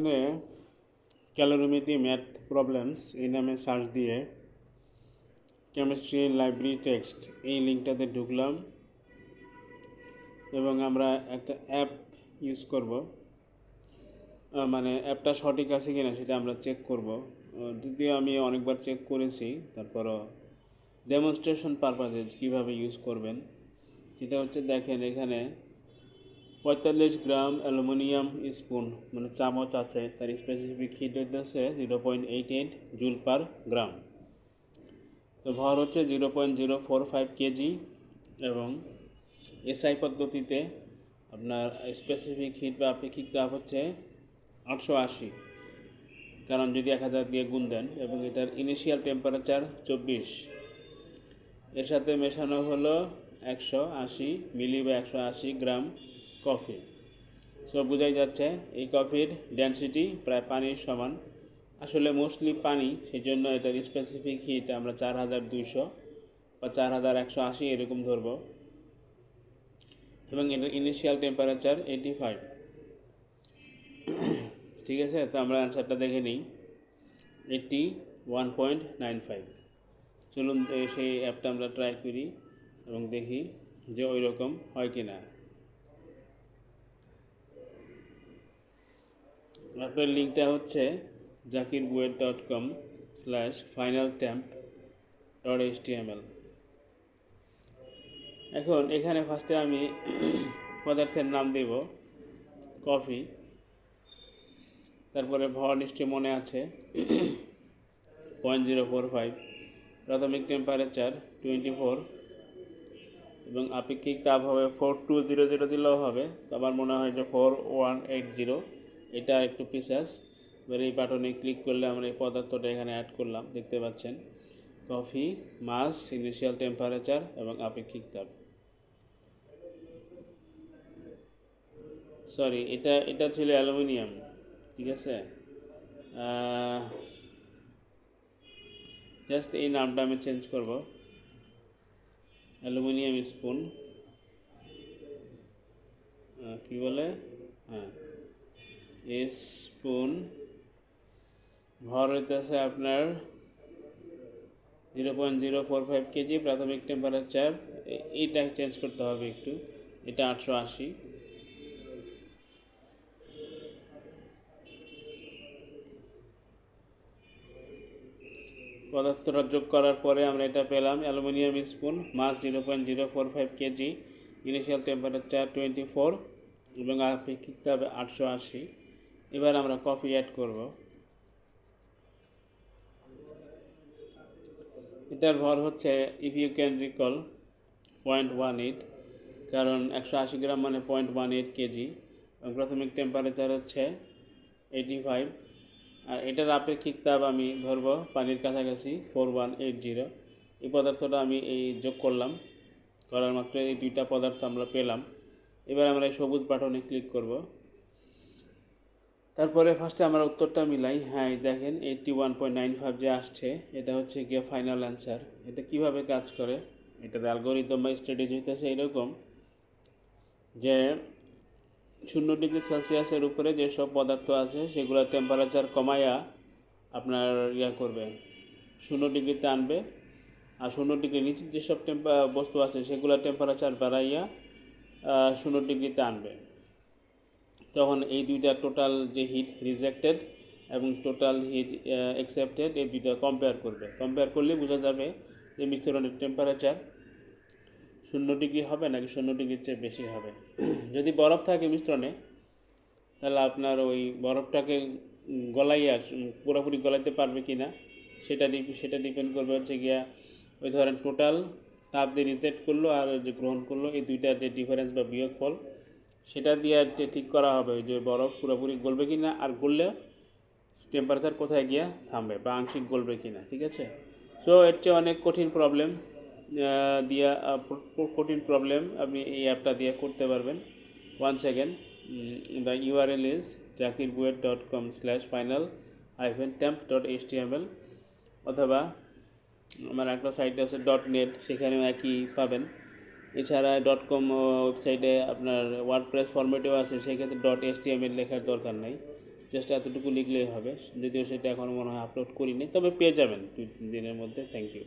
এখানে ক্যালোরিমেট্রি math problems এই নামে সার্চ দিয়ে কেমিস্ট্রি লাইব্রেরি টেক্সট এই লিঙ্কটাতে ঢুকলাম এবং আমরা একটা অ্যাপ ইউজ করব, মানে অ্যাপটা সঠিক আছে কিনা সেটা আমরা চেক করব। যদিও আমি অনেকবার চেক করেছি, তারপরও ডেমনস্ট্রেশন পারপাসে কীভাবে ইউজ করবেন সেটা হচ্ছে দেখেন, এখানে 45 গ্রাম অ্যালুমিনিয়াম স্পুন মানে চামচ আছে, তার স্পেসিফিক হিট হচ্ছে 0.88 জুল পার গ্রাম। তো ভর হচ্ছে 0.045 কেজি এবং এসআই পদ্ধতিতে আপনার স্পেসিফিক হিট বা আপেক্ষিক তাপ হচ্ছে 880, কারণ যদি 1000 দিয়ে গুণ দেন, এবং এটার ইনিশিয়াল টেম্পারেচার 24। এর সাথে মেশানো হলো 180 মিলি বা 180 গ্রাম কফি। সো বোঝাই যাচ্ছে এই কফির ডেনসিটি প্রায় পানির সমান, আসলে মোস্টলি পানি, সেই জন্য এটার স্পেসিফিক হিট আমরা 4200 বা 4180 এরকম ধরব, এবং এটার ইনিশিয়াল টেম্পারেচার 85। ঠিক আছে, তো আমরা অ্যান্সারটা দেখে নিই, 81.95। চলুন সেই অ্যাপটা আমরা ট্রাই করি এবং দেখি যে ওই রকম হয় কি না। অ্যাপের লিঙ্কটা হচ্ছে zakirbuet.com/finaltemp.html। এখন এখানে ফার্স্টে আমি পদার্থের নাম দেব কফি, তারপরে ভর নিশ্চয় মনে আছে 0.045, প্রাথমিক টেম্পারেচার 24 এবং আপেক্ষিক তাপ হবে 4200 দিলেও হবে, তো আমার মনে হয় যে 4180, এটা একটু প্রিসাইজ। এবার এই বাটনে ক্লিক করলে আমরা এই পদার্থটা এখানে অ্যাড করলাম, দেখতে পাচ্ছেন কফি, মাস, ইনিশিয়াল টেম্পারেচার এবং আপেক্ষিক তাপ। সরি, এটা ছিল অ্যালুমিনিয়াম, ঠিক আছে। জাস্ট এই নামটা আমি চেঞ্জ করব, অ্যালুমিনিয়াম স্পুন, কি বলে, হ্যাঁ স্পুন। ভর হইতেছে আপনার 0.045 কেজি, প্রাথমিক টেম্পারেচার এইটা চেঞ্জ করতে হবে একটু, এটা 880। পদার্থটা যোগ করার পরে আমরা এটা পেলাম, অ্যালুমিনিয়াম স্পুন, মাস 0.045 কেজি, ইনিশিয়াল টেম্পারেচার 24 এবং আপেক্ষিক তাপ 880। এবার আমরা কফি অ্যাড করব। এটার ভর হচ্ছে, ইফ ইউ ক্যান রিকল, 0.18, কারণ 180 গ্রাম মানে 0.18 কেজি, এবং প্রাথমিক টেম্পারেচার হচ্ছে 85। আর এটার আপেক্ষিক তাপ আমি ধরব পানির কাছাকাছি 4180। এই পদার্থটা আমি এই যোগ করলাম, করার মাত্র এই দুইটা পদার্থ আমরা পেলাম। এবার আমরা এই সবুজ বাটনে ক্লিক করব, তারপরে ফার্স্টে আমরা উত্তরটা মিলাই। হ্যাঁ দেখেন 81.95 যে আসছে, এটা হচ্ছে গিয়ে ফাইনাল অ্যান্সার। এটা কিভাবে কাজ করে, এটার অ্যালগোরিদম বা স্ট্র্যাটেজি হইতেছে এরকম যে 0°C উপরে যেসব পদার্থ আছে সেগুলো টেম্পারেচার কমাইয়া আপনার করবে, 0°তে আনবে, আর 0° নিচে যেসব বস্তু আছে সেগুলো টেম্পারেচার বাড়াইয়া 0°তে আনবে। তখন এই দুইটা টোটাল যে হিট রিজেক্টেড এবং টোটাল হিট অ্যাকসেপ্টেড, এই দুইটা কম্পেয়ার করবে। কম্পেয়ার করলে বোঝা যাবে যে মিশ্রণের টেম্পারেচার 0° হবে নাকি 0°-র চেয়ে বেশি হবে। যদি বরফ থাকে মিশ্রণে, তাহলে আপনার ওই বরফটাকে গলাইয়া পুরোপুরি গলাইতে পারবে কি না সেটা ডিপেন্ড করবে হচ্ছে গিয়া ওই ধরেন টোটাল তাপ দিয়ে রিজেক্ট করলো আর যে গ্রহণ করলো, এই দুইটার যে ডিফারেন্স বা বিয়োগফল, সেটা দিয়ে ঠিক করা হবে যে বরফ পুরোপুরি গলবে কি না, আর গললে টেম্পারেচার কোথায় গিয়া থামবে বা আংশিক গলবে কি না। ঠিক আছে, সো এর চেয়ে অনেক কঠিন প্রবলেম আপনি এই অ্যাপটা দিয়ে করতে পারবেন। One second, the URL is zakirbuet.com/final-temp.html, অথবা আমার একটা সাইট আছে .net, সেখানেও একই পাবেন। এছাড়া .com ওয়েবসাইটে আপনার ওয়ার্ডপ্রেস ফরম্যাটেও আছে, সেক্ষেত্রে .html লেখার দরকার নাই। জাস্ট এতটুকু লিখলেই হবে, যদিও সেটা এখনও মনে হয় আপলোড করিনি, তবে পেয়ে যাবেন 2-3 দিনের মধ্যে। Thank you.